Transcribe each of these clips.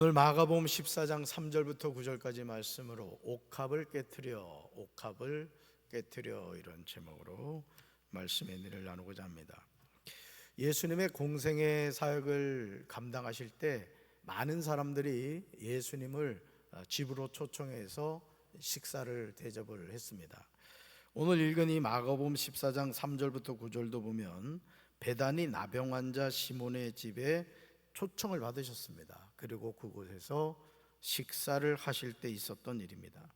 오늘 마가복음 14장 3절부터 9절까지 말씀으로 옥합을 깨트려 이런 제목으로 말씀의 은혜를 나누고자 합니다. 예수님의 공생의 사역을 감당하실 때 많은 사람들이 예수님을 집으로 초청해서 식사를 대접을 했습니다. 오늘 읽은 이 마가복음 14장 3절부터 9절도 보면 베다니 나병 환자 시몬의 집에 초청을 받으셨습니다. 그리고 그곳에서 식사를 하실 때 있었던 일입니다.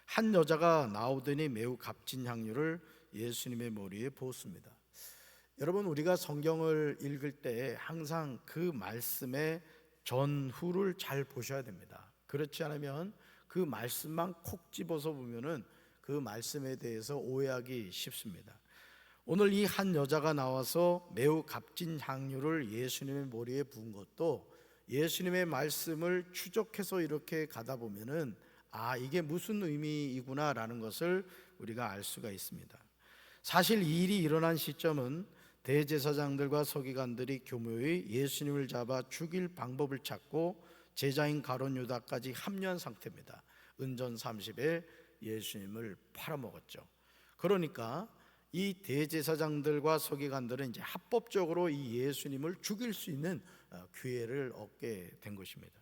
한 여자가 나오더니 매우 값진 향유를 예수님의 머리에 부었습니다. 여러분, 우리가 성경을 읽을 때 항상 그 말씀의 전후를 잘 보셔야 됩니다. 그렇지 않으면 그 말씀만 콕 집어서 보면은 그 말씀에 대해서 오해하기 쉽습니다. 오늘 이 한 여자가 나와서 매우 값진 향유를 예수님의 머리에 부은 것도 예수님의 말씀을 추적해서 이렇게 가다 보면은 이게 무슨 의미이구나라는 것을 우리가 알 수가 있습니다. 사실 이 일이 일어난 시점은 대제사장들과 서기관들이 교묘히 예수님을 잡아 죽일 방법을 찾고 제자인 가룟 유다까지 합류한 상태입니다. 은전 30에 예수님을 팔아먹었죠. 그러니까 이 대제사장들과 서기관들은 이제 합법적으로 이 예수님을 죽일 수 있는 기회를 얻게 된 것입니다.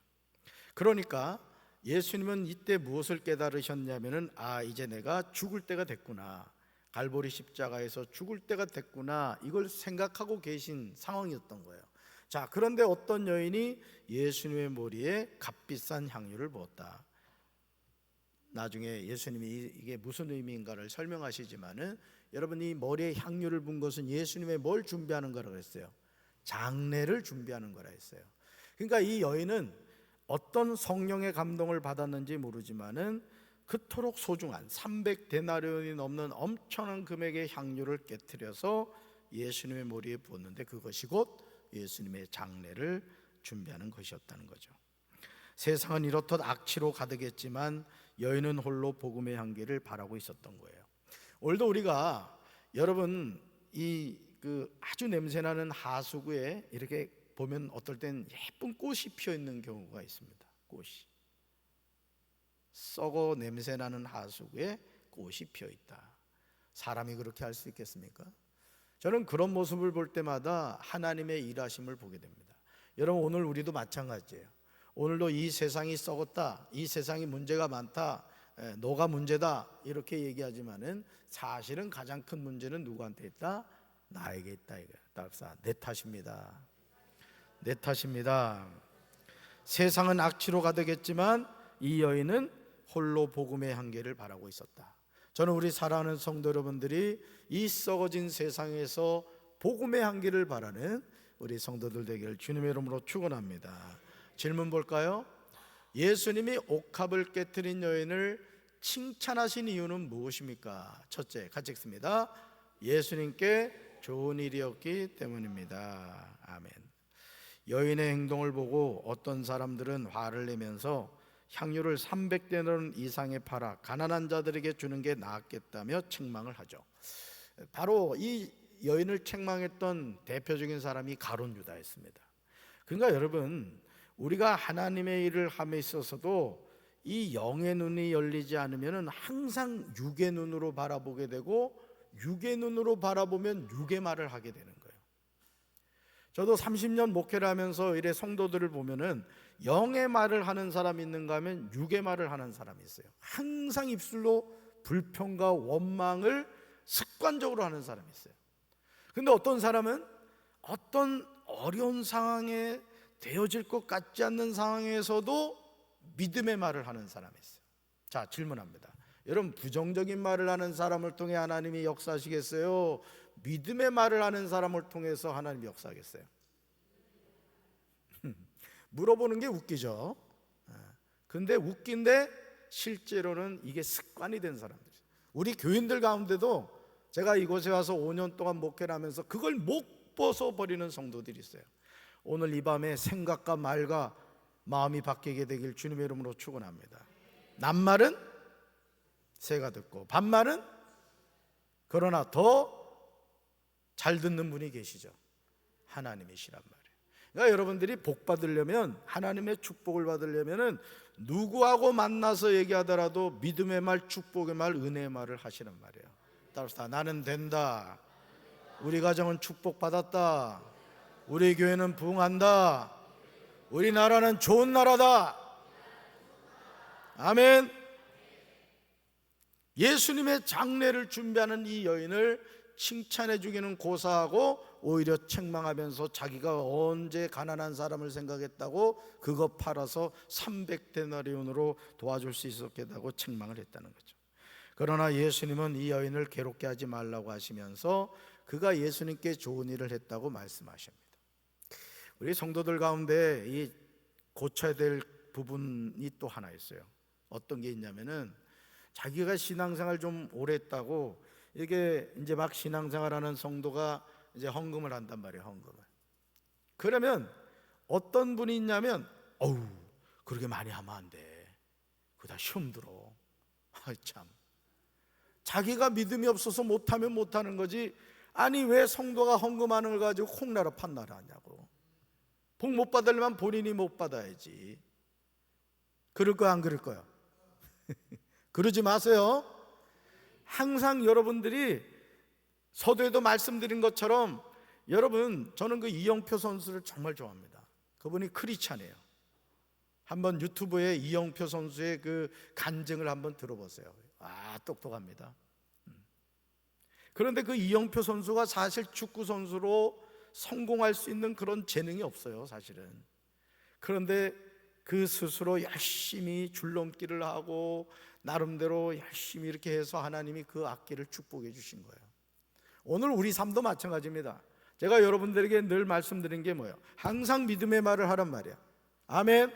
그러니까 예수님은 이때 무엇을 깨달으셨냐면은 이제 내가 죽을 때가 됐구나, 갈보리 십자가에서 죽을 때가 됐구나, 이걸 생각하고 계신 상황이었던 거예요. 자, 그런데 어떤 여인이 예수님의 머리에 값비싼 향유를 부었다. 나중에 예수님이 이게 무슨 의미인가를 설명하시지만은 여러분, 이 머리에 향유를 분 것은 예수님의 뭘 준비하는 거라고 했어요? 장례를 준비하는 거라 했어요. 그러니까 이 여인은 어떤 성령의 감동을 받았는지 모르지만은 그토록 소중한 300데나리온이 넘는 엄청난 금액의 향유를 깨트려서 예수님의 머리에 부었는데 그것이 곧 예수님의 장례를 준비하는 것이었다는 거죠. 세상은 이렇듯 악취로 가득했지만 여인은 홀로 복음의 향기를 바라고 있었던 거예요. 오늘도 우리가 여러분 아주 냄새나는 하수구에 이렇게 보면 어떨 땐 예쁜 꽃이 피어 있는 경우가 있습니다. 꽃이 썩어 냄새나는 하수구에 꽃이 피어 있다. 사람이 그렇게 할 수 있겠습니까? 저는 그런 모습을 볼 때마다 하나님의 일하심을 보게 됩니다. 여러분, 오늘 우리도 마찬가지예요. 오늘도 이 세상이 썩었다, 이 세상이 문제가 많다, 너가 문제다 이렇게 얘기하지만은 사실은 가장 큰 문제는 누구한테 있다? 나에게 있다. 이거야. 내 탓입니다. 내 탓입니다. 세상은 악취로 가득했지만 이 여인은 홀로 복음의 향기를 바라고 있었다. 저는 우리 사랑하는 성도 여러분들이 이 썩어진 세상에서 복음의 향기를 바라는 우리 성도들 되기를 주님의 이름으로 축원합니다. 질문 볼까요? 예수님이 옥합을 깨트린 여인을 칭찬하신 이유는 무엇입니까? 첫째, 같이 읽습니다. 예수님께 좋은 일이었기 때문입니다. 아멘. 여인의 행동을 보고 어떤 사람들은 화를 내면서 향유를 300데나리온 이상에 팔아 가난한 자들에게 주는 게 낫겠다며 책망을 하죠. 바로 이 여인을 책망했던 대표적인 사람이 가룟 유다였습니다. 그러니까 여러분, 우리가 하나님의 일을 함에 있어서도 이 영의 눈이 열리지 않으면 항상 육의 눈으로 바라보게 되고, 육의 눈으로 바라보면 육의 말을 하게 되는 거예요. 저도 30년 목회를 하면서 이래 성도들을 보면은 영의 말을 하는 사람이 있는가 하면 육의 말을 하는 사람이 있어요. 항상 입술로 불평과 원망을 습관적으로 하는 사람이 있어요. 근데 어떤 사람은 어떤 어려운 상황에 되어질 것 같지 않는 상황에서도 믿음의 말을 하는 사람이 있어요. 자, 질문합니다. 여러분, 부정적인 말을 하는 사람을 통해 하나님이 역사하시겠어요? 믿음의 말을 하는 사람을 통해서 하나님이 역사하겠어요? 물어보는 게 웃기죠. 근데 웃긴데 실제로는 이게 습관이 된 사람들이에요. 우리 교인들 가운데도 제가 이곳에 와서 5년 동안 목회를 하면서 그걸 못 벗어버리는 성도들이 있어요. 오늘 이 밤에 생각과 말과 마음이 바뀌게 되길 주님의 이름으로 축원합니다. 낱말은 새가 듣고 반말은, 그러나 더 잘 듣는 분이 계시죠. 하나님이시란 말이에요. 그러니까 여러분들이 복 받으려면, 하나님의 축복을 받으려면은 누구하고 만나서 얘기하더라도 믿음의 말, 축복의 말, 은혜의 말을 하시란 말이에요. 따라서 나는 된다, 우리 가정은 축복받았다, 우리 교회는 부흥한다, 우리나라는 좋은 나라다. 아멘. 예수님의 장례를 준비하는 이 여인을 칭찬해 주기는 고사하고 오히려 책망하면서 자기가 언제 가난한 사람을 생각했다고 그거 팔아서 300데나리온으로 도와줄 수 있었겠다고 책망을 했다는 거죠. 그러나 예수님은 이 여인을 괴롭게 하지 말라고 하시면서 그가 예수님께 좋은 일을 했다고 말씀하십니다. 우리 성도들 가운데 이 고쳐야 될 부분이 또 하나 있어요. 어떤 게 있냐면은 자기가 신앙생활 좀 오래 했다고 이게 이제 막 신앙생활하는 성도가 이제 헌금을 한단 말이에요. 헌금을. 그러면 어떤 분이 있냐면 어우 그렇게 많이 하면 안 돼, 그다 시험 들어. 참, 자기가 믿음이 없어서 못하면 못하는 거지. 아니 왜 성도가 헌금하는 걸 가지고 콩나라 판나라 하냐고. 복 못 받으려면 본인이 못 받아야지. 그럴 거야 안 그럴 거야? 그러지 마세요. 항상 여러분들이 서두에도 말씀드린 것처럼, 여러분 저는 그 이영표 선수를 정말 좋아합니다. 그분이 크리스찬이에요. 한번 유튜브에 이영표 선수의 그 간증을 한번 들어보세요. 아, 똑똑합니다. 그런데 그 이영표 선수가 사실 축구 선수로 성공할 수 있는 그런 재능이 없어요, 사실은. 그런데 그 스스로 열심히 줄넘기를 하고 나름대로 열심히 이렇게 해서 하나님이 그 악기를 축복해 주신 거예요. 오늘 우리 삶도 마찬가지입니다. 제가 여러분들에게 늘 말씀드린 게 뭐예요? 항상 믿음의 말을 하란 말이야. 아멘.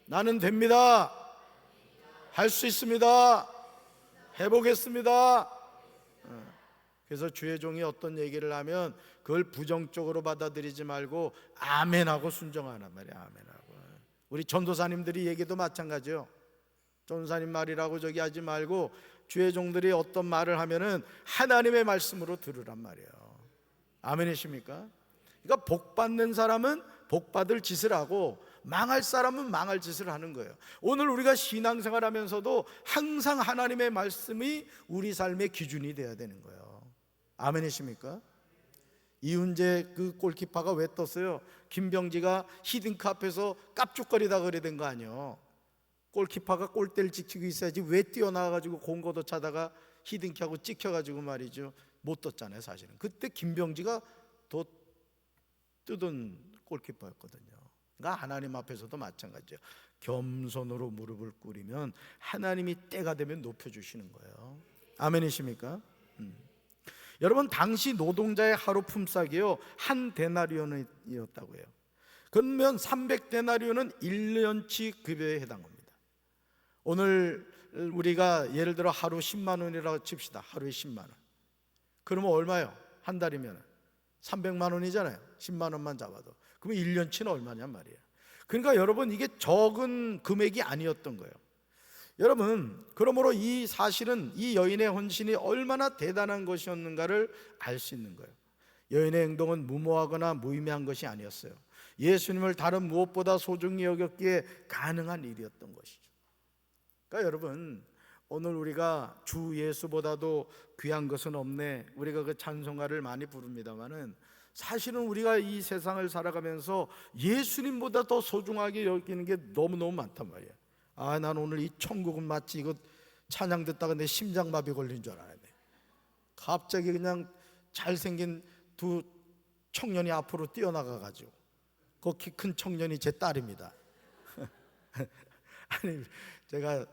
나는 됩니다, 할 수 있습니다, 해보겠습니다. 그래서 주의 종이 어떤 얘기를 하면 그걸 부정적으로 받아들이지 말고 아멘하고 순종하란 말이야. 아멘하고. 우리 전도사님들이 얘기도 마찬가지요. 전도사님 말이라고 저기 하지 말고 주의 종들이 어떤 말을 하면은 하나님의 말씀으로 들으란 말이에요. 아멘이십니까? 그러니까 복 받는 사람은 복 받을 짓을 하고 망할 사람은 망할 짓을 하는 거예요. 오늘 우리가 신앙생활 하면서도 항상 하나님의 말씀이 우리 삶의 기준이 돼야 되는 거예요. 아멘이십니까? 이훈재 그 골키퍼가 왜 떴어요? 김병지가 히딩크 앞에서 깝죽거리다 그래 된 거 아니에요. 골키퍼가 골대를 지키고 있어야지 왜 뛰어나와가지고 공 걷어차다가 히딩크하고 찍혀가지고 말이죠 못 떴잖아요. 사실은 그때 김병지가 더 뜨던 골키퍼였거든요. 그러니까 하나님 앞에서도 마찬가지예요. 겸손으로 무릎을 꿇으면 하나님이 때가 되면 높여주시는 거예요. 아멘이십니까? 여러분 당시 노동자의 하루 품삯이요 한 데나리온이었다고 해요. 그러면 300데나리온은 1년치 급여에 해당합니다. 오늘 우리가 예를 들어 하루 10만 원이라고 칩시다. 하루에 10만 원. 그러면 얼마요? 한 달이면 300만 원이잖아요. 10만 원만 잡아도. 그러면 1년치는 얼마냔 말이에요. 그러니까 여러분 이게 적은 금액이 아니었던 거예요. 여러분 그러므로 이 사실은 이 여인의 헌신이 얼마나 대단한 것이었는가를 알 수 있는 거예요. 여인의 행동은 무모하거나 무의미한 것이 아니었어요. 예수님을 다른 무엇보다 소중히 여겼기에 가능한 일이었던 것이죠. 그러니까 여러분 오늘 우리가 주 예수보다도 귀한 것은 없네, 우리가 그 찬송가를 많이 부릅니다마는 사실은 우리가 이 세상을 살아가면서 예수님보다 더 소중하게 여기는 게 너무너무 많단 말이에요. 아, 난 오늘 이 천국은 마치 이거 찬양 듣다가 내 심장마비 걸린 줄 알았네. 갑자기 그냥 잘생긴 두 청년이 앞으로 뛰어나가가지고 그 키 큰 청년이 제 딸입니다. 아니 제가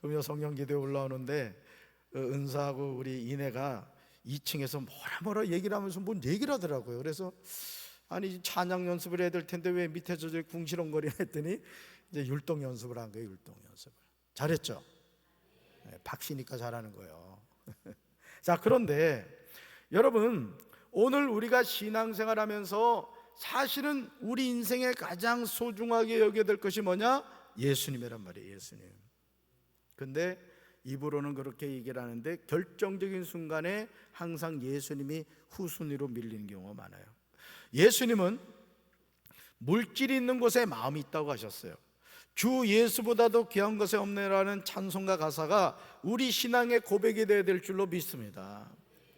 금요 성령기도에 올라오는데 은사하고 우리 이내가 2층에서 뭐라 얘기를 하면서 뭔 얘기를 하더라고요. 그래서 아니 찬양 연습을 해야 될 텐데 왜 밑에서 저 궁시렁거리나 했더니 이제 율동 연습을 한 거예요. 율동 연습을 잘했죠? 네, 박씨니까 잘하는 거예요. 자, 그런데 여러분 오늘 우리가 신앙생활 하면서 사실은 우리 인생에 가장 소중하게 여겨야 될 것이 뭐냐? 예수님이란 말이에요. 예수님. 근데 입으로는 그렇게 얘기를 하는데 결정적인 순간에 항상 예수님이 후순위로 밀리는 경우가 많아요. 예수님은 물질이 있는 곳에 마음이 있다고 하셨어요. 주 예수보다도 귀한 것에 없네라는 찬송가 가사가 우리 신앙의 고백이 되어야 될 줄로 믿습니다.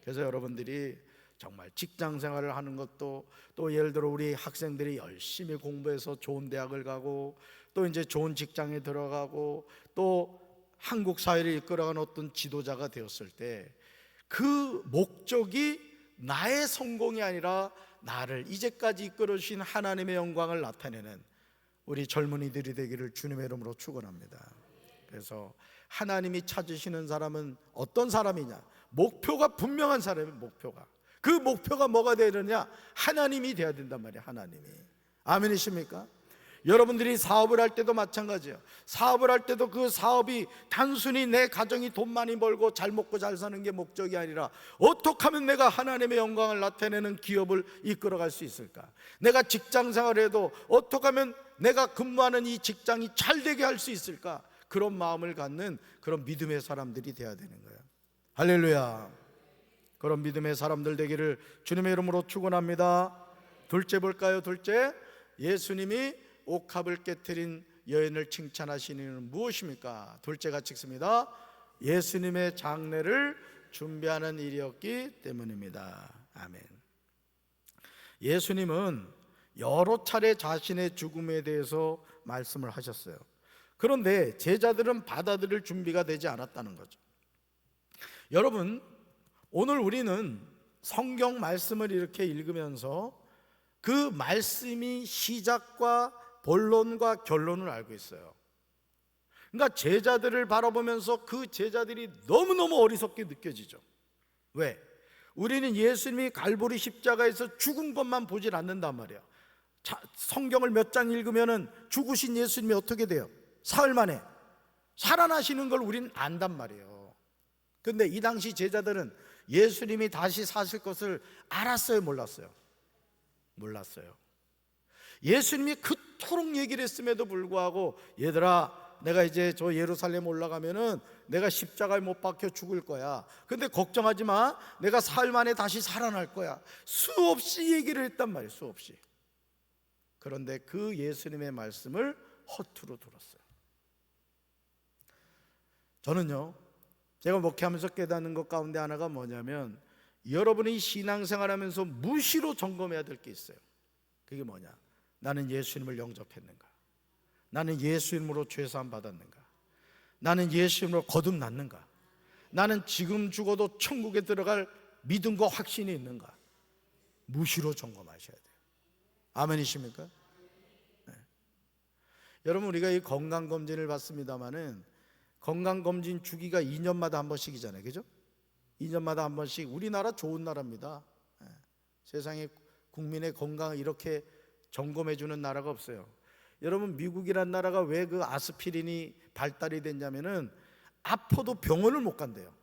그래서 여러분들이 정말 직장 생활을 하는 것도, 또 예를 들어 우리 학생들이 열심히 공부해서 좋은 대학을 가고 또 이제 좋은 직장에 들어가고 또 한국 사회를 이끌어가는 어떤 지도자가 되었을 때 그 목적이 나의 성공이 아니라 나를 이제까지 이끌어 주신 하나님의 영광을 나타내는 우리 젊은이들이 되기를 주님의 이름으로 축원합니다. 그래서 하나님이 찾으시는 사람은 어떤 사람이냐? 목표가 분명한 사람이 목표가. 그 목표가 뭐가 되느냐? 하나님이 돼야 된단 말이에요. 하나님이. 아멘이십니까? 여러분들이 사업을 할 때도 마찬가지예요. 사업을 할 때도 그 사업이 단순히 내 가정이 돈 많이 벌고 잘 먹고 잘 사는 게 목적이 아니라 어떻게 하면 내가 하나님의 영광을 나타내는 기업을 이끌어갈 수 있을까? 내가 직장 생활을 해도 어떻게 하면 내가 근무하는 이 직장이 잘 되게 할 수 있을까? 그런 마음을 갖는 그런 믿음의 사람들이 돼야 되는 거예요. 할렐루야. 그런 믿음의 사람들 되기를 주님의 이름으로 축원합니다. 둘째 볼까요? 둘째, 예수님이 옥합을 깨트린 여인을 칭찬하시는 이유는 무엇입니까? 둘째가 찍습니다. 예수님의 장례를 준비하는 일이었기 때문입니다. 아멘. 예수님은 여러 차례 자신의 죽음에 대해서 말씀을 하셨어요. 그런데 제자들은 받아들일 준비가 되지 않았다는 거죠. 여러분, 오늘 우리는 성경 말씀을 이렇게 읽으면서 그 말씀이 시작과 본론과 결론을 알고 있어요. 그러니까 제자들을 바라보면서 그 제자들이 너무너무 어리석게 느껴지죠. 왜? 우리는 예수님이 갈보리 십자가에서 죽은 것만 보질 않는단 말이에요. 성경을 몇 장 읽으면 죽으신 예수님이 어떻게 돼요? 사흘 만에 살아나시는 걸 우리는 안단 말이에요. 그런데 이 당시 제자들은 예수님이 다시 사실 것을 알았어요? 몰랐어요? 몰랐어요. 예수님이 그토록 얘기를 했음에도 불구하고 얘들아, 내가 이제 저 예루살렘 올라가면은 내가 십자가에 못 박혀 죽을 거야. 근데 걱정하지 마. 내가 사흘 만에 다시 살아날 거야. 수없이 얘기를 했단 말이에요. 수없이. 그런데 그 예수님의 말씀을 허투루 들었어요. 저는요, 제가 목회하면서 깨닫는 것 가운데 하나가 뭐냐면, 여러분이 신앙생활하면서 무시로 점검해야 될 게 있어요. 그게 뭐냐? 나는 예수님을 영접했는가? 나는 예수님으로 죄사함 받았는가? 나는 예수님으로 거듭났는가? 나는 지금 죽어도 천국에 들어갈 믿음과 확신이 있는가? 무시로 점검하셔야 돼요. 아멘이십니까? 네. 여러분, 우리가 이 건강검진을 받습니다마는 건강검진 주기가 2년마다 한 번씩이잖아요. 그죠? 2년마다 한 번씩. 우리나라 좋은 나라입니다. 네. 세상에 국민의 건강을 이렇게 점검해 주는 나라가 없어요. 여러분, 미국이란 나라가 왜 그 아스피린이 발달이 됐냐면은 아파도 병원을 못 간대요.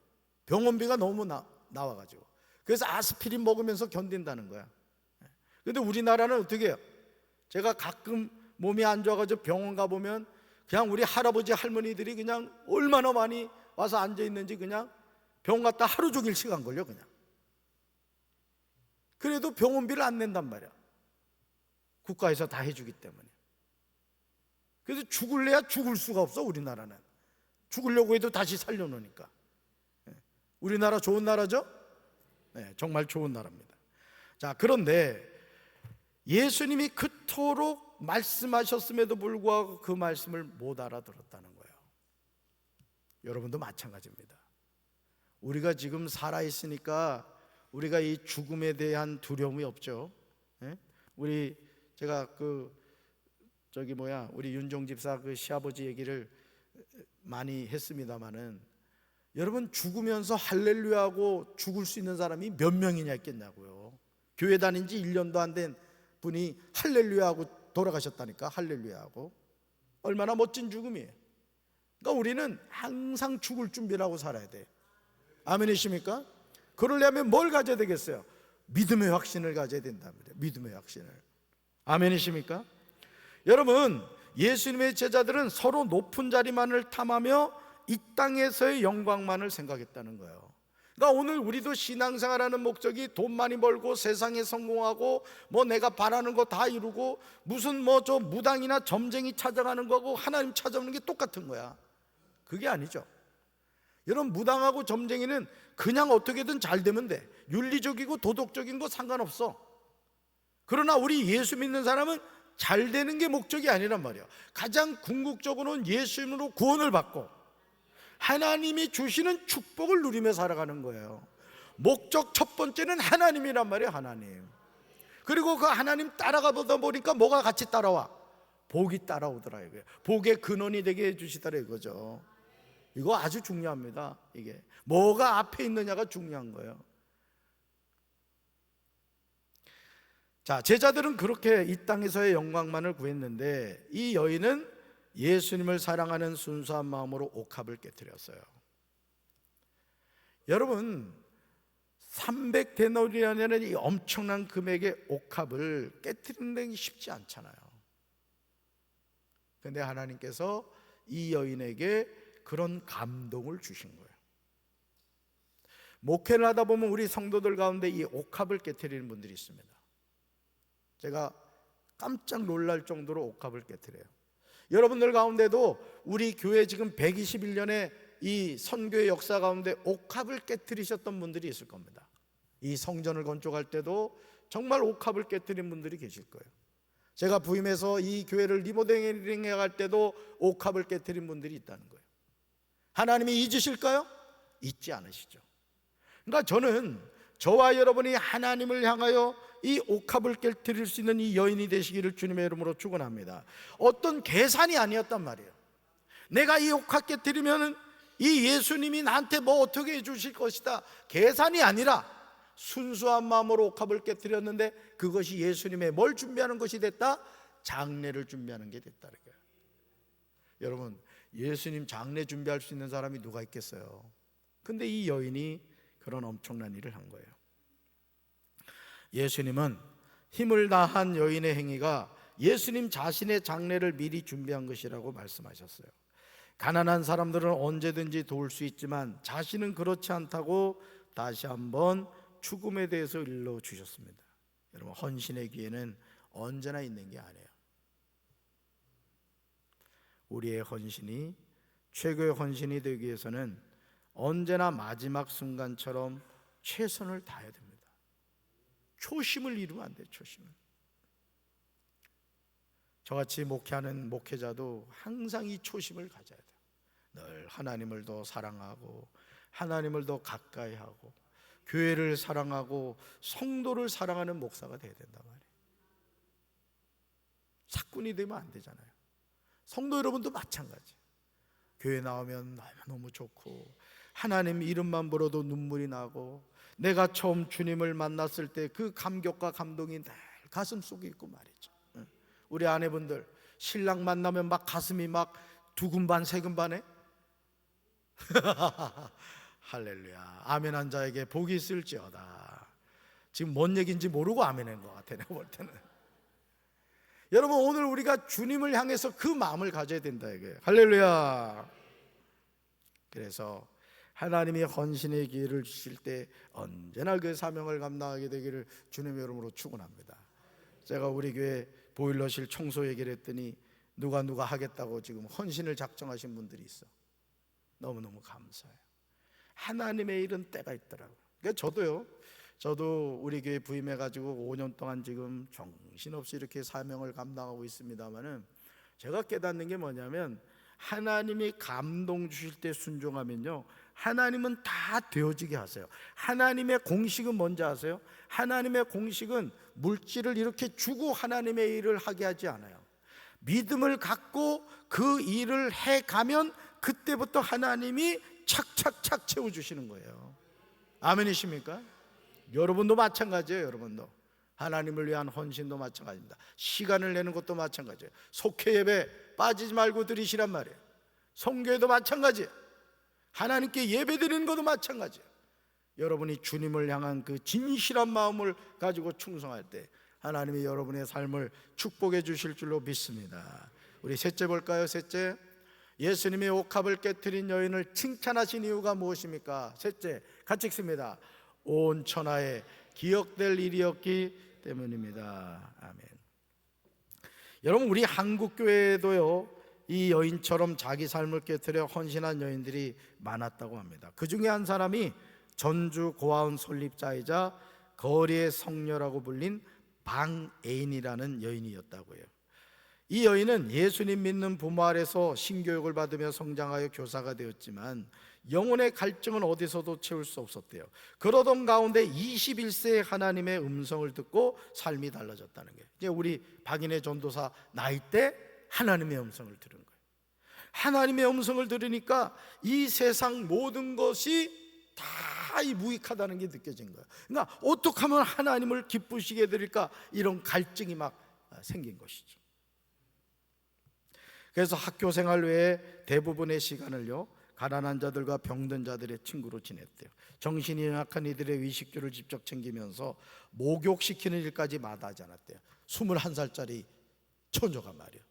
병원비가 너무 나와가지고. 그래서 아스피린 먹으면서 견딘다는 거야. 근데 우리나라는 어떻게 해요? 제가 가끔 몸이 안 좋아가지고 병원 가보면 그냥 우리 할아버지 할머니들이 그냥 얼마나 많이 와서 앉아있는지 그냥 병원 갔다 하루 종일 시간 걸려 그냥. 그래도 병원비를 안 낸단 말이야. 국가에서 다 해주기 때문에. 그래서 죽을래야 죽을 수가 없어. 우리나라는 죽으려고 해도 다시 살려놓으니까. 우리나라 좋은 나라죠? 네, 정말 좋은 나라입니다. 자, 그런데 예수님이 그토록 말씀하셨음에도 불구하고 그 말씀을 못 알아들었다는 거예요. 여러분도 마찬가지입니다. 우리가 지금 살아있으니까 우리가 이 죽음에 대한 두려움이 없죠. 제가 우리 윤종 집사 그 시아버지 얘기를 많이 했습니다마는, 여러분, 죽으면서 할렐루야하고 죽을 수 있는 사람이 몇 명이냐 있겠냐고요. 교회 다닌 지 1년도 안 된 분이 할렐루야하고 돌아가셨다니까. 할렐루야하고. 얼마나 멋진 죽음이에요. 그러니까 우리는 항상 죽을 준비를 하고 살아야 돼요. 아멘이십니까? 그러려면 뭘 가져야 되겠어요? 믿음의 확신을 가져야 된답니다. 믿음의 확신을. 아멘이십니까? 여러분, 예수님의 제자들은 서로 높은 자리만을 탐하며 이 땅에서의 영광만을 생각했다는 거예요. 그러니까 오늘 우리도 신앙생활하는 목적이 돈 많이 벌고 세상에 성공하고 뭐 내가 바라는 거 다 이루고 무슨 뭐 저 무당이나 점쟁이 찾아가는 거고 하나님 찾아오는 게 똑같은 거야. 그게 아니죠. 여러분, 무당하고 점쟁이는 그냥 어떻게든 잘 되면 돼. 윤리적이고 도덕적인 거 상관없어. 그러나 우리 예수 믿는 사람은 잘 되는 게 목적이 아니란 말이야. 가장 궁극적으로는 예수님으로 구원을 받고 하나님이 주시는 축복을 누리며 살아가는 거예요. 목적 첫 번째는 하나님이란 말이에요. 하나님. 그리고 그 하나님 따라가 보다 보니까 뭐가 같이 따라와? 복이 따라오더라 이거예요. 복의 근원이 되게 해주시더라 이거죠. 이거 아주 중요합니다. 이게 뭐가 앞에 있느냐가 중요한 거예요. 자, 제자들은 그렇게 이 땅에서의 영광만을 구했는데 이 여인은 예수님을 사랑하는 순수한 마음으로 옥합을 깨뜨렸어요. 여러분, 300데나리온이라는 이 엄청난 금액의 옥합을 깨뜨리는 게 쉽지 않잖아요. 그런데 하나님께서 이 여인에게 그런 감동을 주신 거예요. 목회를 하다 보면 우리 성도들 가운데 이 옥합을 깨뜨리는 분들이 있습니다. 제가 깜짝 놀랄 정도로 옥합을 깨뜨려요. 여러분들 가운데도 우리 교회 지금 121년의 이 선교의 역사 가운데 옥합을 깨뜨리셨던 분들이 있을 겁니다. 이 성전을 건축할 때도 정말 옥합을 깨뜨린 분들이 계실 거예요. 제가 부임해서 이 교회를 리모델링해 갈 때도 옥합을 깨뜨린 분들이 있다는 거예요. 하나님이 잊으실까요? 잊지 않으시죠. 그러니까 저는 저와 여러분이 하나님을 향하여 이 옥합을 깨뜨릴 수 있는 이 여인이 되시기를 주님의 이름으로 축원합니다. 어떤 계산이 아니었단 말이에요. 내가 이 옥합 깨뜨리면 이 예수님이 나한테 뭐 어떻게 해주실 것이다, 계산이 아니라 순수한 마음으로 옥합을 깨뜨렸는데 그것이 예수님의 뭘 준비하는 것이 됐다? 장례를 준비하는 게 됐다는 거예요. 여러분, 예수님 장례 준비할 수 있는 사람이 누가 있겠어요? 근데 이 여인이 그런 엄청난 일을 한 거예요. 예수님은 힘을 다한 여인의 행위가 예수님 자신의 장례를 미리 준비한 것이라고 말씀하셨어요. 가난한 사람들은 언제든지 도울 수 있지만 자신은 그렇지 않다고 다시 한번 죽음에 대해서 일러주셨습니다. 여러분, 헌신의 기회는 언제나 있는 게 아니에요. 우리의 헌신이 최고의 헌신이 되기 위해서는 언제나 마지막 순간처럼 최선을 다해야 됩니다. 초심을 잃으면 안 돼요. 초심을. 저같이 목회하는 목회자도 항상 이 초심을 가져야 돼요. 늘 하나님을 더 사랑하고 하나님을 더 가까이 하고 교회를 사랑하고 성도를 사랑하는 목사가 돼야 된단 말이에요. 사꾼이 되면 안 되잖아요. 성도 여러분도 마찬가지. 교회 나오면 너무 좋고 하나님 이름만 불어도 눈물이 나고 내가 처음 주님을 만났을 때 그 감격과 감동이 늘 가슴 속에 있고 말이죠. 우리 아내분들 신랑 만나면 막 가슴이 막 두근반 세근반해? 할렐루야. 아멘한 자에게 복이 있을지어다. 지금 뭔 얘기인지 모르고 아멘한 것 같아, 내가 볼 때는. 여러분, 오늘 우리가 주님을 향해서 그 마음을 가져야 된다 이게. 할렐루야. 그래서 하나님이 헌신의 기회를 주실 때 언제나 그 사명을 감당하게 되기를 주님의 이름으로 축원합니다. 제가 우리 교회 보일러실 청소 얘기를 했더니 누가 하겠다고 지금 헌신을 작정하신 분들이 있어. 너무너무 감사해요. 하나님의 일은 때가 있더라고요. 그러니까 저도 우리 교회 부임해가지고 5년 동안 지금 정신없이 이렇게 사명을 감당하고 있습니다만은 제가 깨닫는 게 뭐냐면 하나님이 감동 주실 때 순종하면요, 하나님은 다 되어지게 하세요. 하나님의 공식은 뭔지 아세요? 하나님의 공식은 물질을 이렇게 주고 하나님의 일을 하게 하지 않아요. 믿음을 갖고 그 일을 해가면 그때부터 하나님이 착착착 채워주시는 거예요. 아멘이십니까? 여러분도 마찬가지예요. 여러분도 하나님을 위한 헌신도 마찬가지입니다. 시간을 내는 것도 마찬가지예요. 속회 예배 빠지지 말고 드리시란 말이에요. 성교회도 마찬가지예요. 하나님께 예배드리는 것도 마찬가지예요. 여러분이 주님을 향한 그 진실한 마음을 가지고 충성할 때 하나님이 여러분의 삶을 축복해 주실 줄로 믿습니다. 우리 셋째 볼까요? 셋째, 예수님이 옥합을 깨뜨린 여인을 칭찬하신 이유가 무엇입니까? 셋째, 같이 읽습니다. 온 천하에 기억될 일이었기 때문입니다. 아멘. 여러분, 우리 한국 교회에도요, 이 여인처럼 자기 삶을 깨뜨려 헌신한 여인들이 많았다고 합니다. 그 중에 한 사람이 전주 고아원 설립자이자 거리의 성녀라고 불린 방애인이라는 여인이었다고요. 이 여인은 예수님 믿는 부모 아래서 신교육을 받으며 성장하여 교사가 되었지만 영혼의 갈증은 어디서도 채울 수 없었대요. 그러던 가운데 21세에 하나님의 음성을 듣고 삶이 달라졌다는 거예요. 이제 우리 박인혜 전도사 나이 때 하나님의 음성을 들은 거예요. 하나님의 음성을 들으니까 이 세상 모든 것이 다 무익하다는 게 느껴진 거예요. 그러니까 어떻게 하면 하나님을 기쁘시게 드릴까, 이런 갈증이 막 생긴 것이죠. 그래서 학교 생활 외에 대부분의 시간을요, 가난한 자들과 병든 자들의 친구로 지냈대요. 정신이 연약한 이들의 의식주를 직접 챙기면서 목욕시키는 일까지 마다하지 않았대요. 21살짜리 처녀가 말이에요.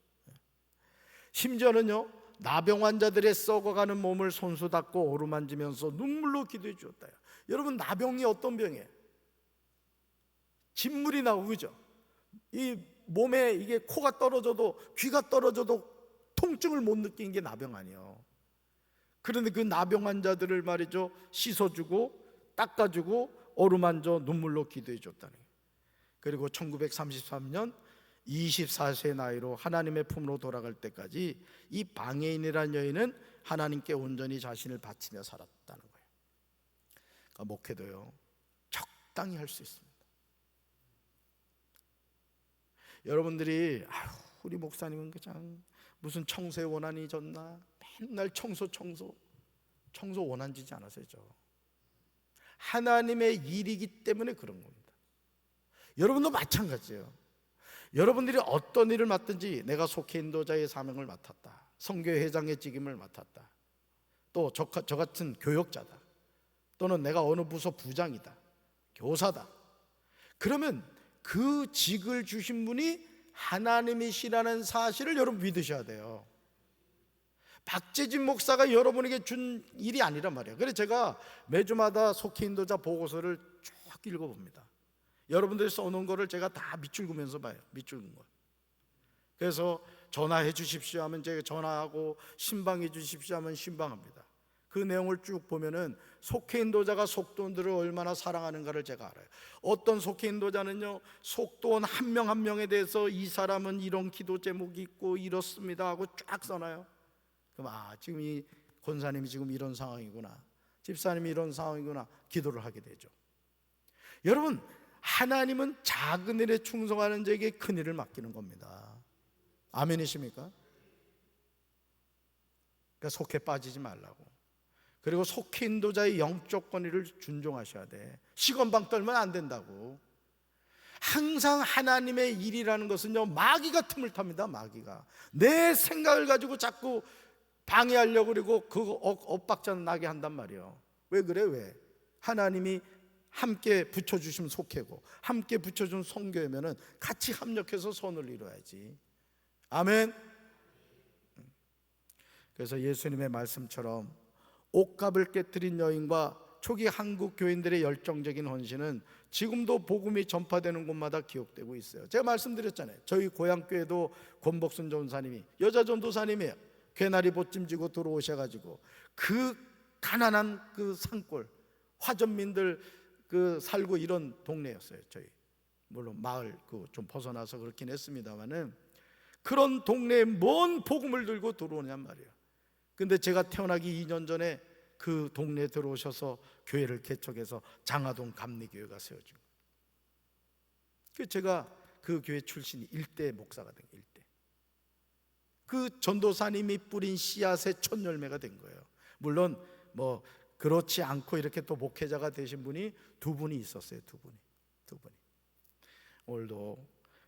심지어는요, 나병 환자들의 썩어가는 몸을 손수 닦고 어루만지면서 눈물로 기도해 주었다요. 여러분, 나병이 어떤 병이에요? 진물이 나고, 그죠? 이 몸에 이게 코가 떨어져도, 귀가 떨어져도 통증을 못 느끼는 게 나병 아니에요. 그런데 그 나병 환자들을 말이죠, 씻어주고 닦아주고 어루만져 눈물로 기도해 줬다는 거예요. 그리고 1933년 24세의 나이로 하나님의 품으로 돌아갈 때까지 이 방해인이라는 여인은 하나님께 온전히 자신을 바치며 살았다는 거예요. 그러니까 목회도요, 적당히 할 수 있습니다. 여러분들이 우리 목사님은 그냥 무슨 청소에 원한이 졌나, 맨날 청소 원한 지지 않았어요. 하나님의 일이기 때문에 그런 겁니다. 여러분도 마찬가지예요. 여러분들이 어떤 일을 맡든지, 내가 속해 인도자의 사명을 맡았다, 선교회 회장의 직임을 맡았다, 또 저 같은 교역자다, 또는 내가 어느 부서 부장이다, 교사다, 그러면 그 직을 주신 분이 하나님이시라는 사실을 여러분 믿으셔야 돼요. 박재진 목사가 여러분에게 준 일이 아니란 말이에요. 그래서 제가 매주마다 속해 인도자 보고서를 쭉 읽어봅니다. 여러분들이 써놓은 거를 제가 다 밑줄그면서 봐요. 밑줄근 거. 그래서 전화해 주십시오 하면 제가 전화하고, 신방해 주십시오 하면 신방합니다. 그 내용을 쭉 보면은 속해 인도자가 속도원들을 얼마나 사랑하는가를 제가 알아요. 어떤 속해 인도자는요, 속도원 한 명 한 명에 대해서 이 사람은 이런 기도 제목이 있고 이렇습니다 하고 쫙 써놔요. 그럼 지금 이 권사님이 지금 이런 상황이구나, 집사님이 이런 상황이구나, 기도를 하게 되죠. 여러분, 하나님은 작은 일에 충성하는 자에게 큰 일을 맡기는 겁니다. 아멘이십니까? 그러니까 속해 빠지지 말라고. 그리고 속해 인도자의 영적 권위를 존중하셔야 돼. 시건방 떨면 안 된다고. 항상 하나님의 일이라는 것은요, 마귀가 틈을 탑니다. 마귀가 내 생각을 가지고 자꾸 방해하려고 그러고 그 엇박자 나게 한단 말이에요. 왜 그래? 왜? 하나님이 함께 붙여주시면 속해고, 함께 붙여준 선교회면은 같이 합력해서 선을 이루어야지. 아멘. 그래서 예수님의 말씀처럼 옥합을 깨뜨린 여인과 초기 한국 교인들의 열정적인 헌신은 지금도 복음이 전파되는 곳마다 기억되고 있어요. 제가 말씀드렸잖아요. 저희 고향교회도 권복순 전사님이 여자 전도사님이에요. 괴나리 보찜지고 들어오셔가지고 그 가난한 그 산골 화전민들 그 살고 이런 동네였어요. 저희 물론 마을 그 좀 벗어나서 그렇긴 했습니다만은 그런 동네에 뭔 복음을 들고 들어오냔 말이에요. 근데 제가 태어나기 2년 전에 그 동네에 들어오셔서 교회를 개척해서 장하동 감리교회가 세워진 거예요. 제가 그 교회 출신이 일대 목사가 된 거예요. 일대. 그 전도사님이 뿌린 씨앗의 첫 열매가 된 거예요. 물론 뭐 그렇지 않고 이렇게 또 목회자가 되신 분이 두 분이 있었어요. 두 분이. 오늘도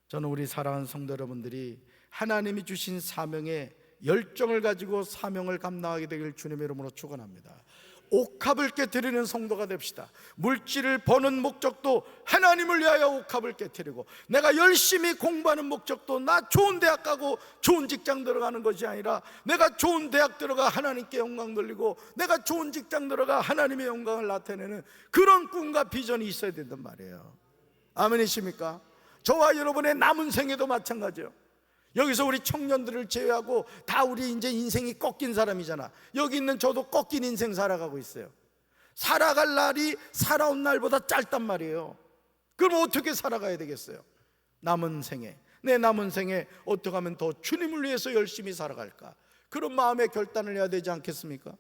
저는 우리 사랑하는 성도 여러분들이 하나님이 주신 사명에 열정을 가지고 사명을 감당하게 되길 주님의 이름으로 축원합니다. 옥합을 깨트리는 성도가 됩시다. 물질을 버는 목적도 하나님을 위하여 옥합을 깨트리고, 내가 열심히 공부하는 목적도 나 좋은 대학 가고 좋은 직장 들어가는 것이 아니라 내가 좋은 대학 들어가 하나님께 영광 돌리고 내가 좋은 직장 들어가 하나님의 영광을 나타내는 그런 꿈과 비전이 있어야 된단 말이에요. 아멘이십니까? 저와 여러분의 남은 생에도 마찬가지예요. 여기서 우리 청년들을 제외하고 다 우리 이제 인생이 꺾인 사람이잖아. 여기 있는 저도 꺾인 인생 살아가고 있어요. 살아갈 날이 살아온 날보다 짧단 말이에요. 그럼 어떻게 살아가야 되겠어요? 남은 생에, 내 남은 생에 어떻게 하면 더 주님을 위해서 열심히 살아갈까? 그런 마음의 결단을 해야 되지 않겠습니까?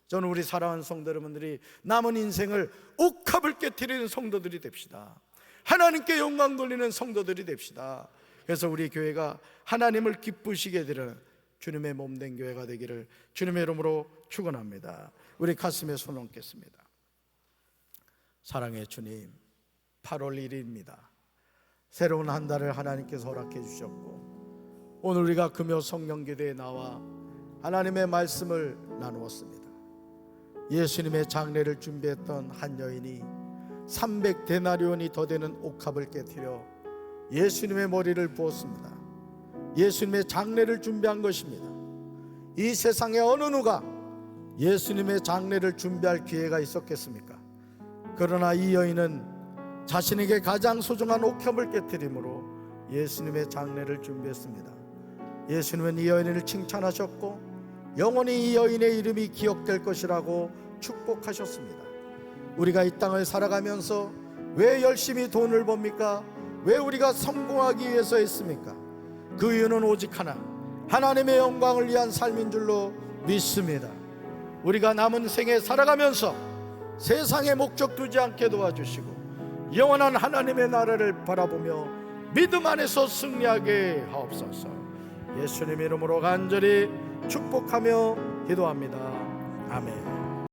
저는 우리 사랑하는 성도 여러분들이 남은 인생을 옥합을 깨트리는 성도들이 됩시다. 하나님께 영광 돌리는 성도들이 됩시다. 그래서 우리 교회가 하나님을 기쁘시게 되는 주님의 몸된 교회가 되기를 주님의 이름으로 축원합니다. 우리 가슴에 손 얹겠습니다. 사랑의 주님, 8월 1일입니다. 새로운 한 달을 하나님께서 허락해 주셨고, 오늘 우리가 금요 성령기도에 나와 하나님의 말씀을 나누었습니다. 예수님의 장례를 준비했던 한 여인이 300데나리온이 더 되는 옥합을 깨트려 예수님의 머리를 부었습니다. 예수님의 장례를 준비한 것입니다. 이 세상에 어느 누가 예수님의 장례를 준비할 기회가 있었겠습니까? 그러나 이 여인은 자신에게 가장 소중한 옥합을 깨트림으로 예수님의 장례를 준비했습니다. 예수님은 이 여인을 칭찬하셨고 영원히 이 여인의 이름이 기억될 것이라고 축복하셨습니다. 우리가 이 땅을 살아가면서 왜 열심히 돈을 법니까? 왜 우리가 성공하기 위해서 했습니까? 그 이유는 오직 하나, 하나님의 영광을 위한 삶인 줄로 믿습니다. 우리가 남은 생에 살아가면서 세상에 목적 두지 않게 도와주시고 영원한 하나님의 나라를 바라보며 믿음 안에서 승리하게 하옵소서. 예수님 이름으로 간절히 축복하며 기도합니다. 아멘.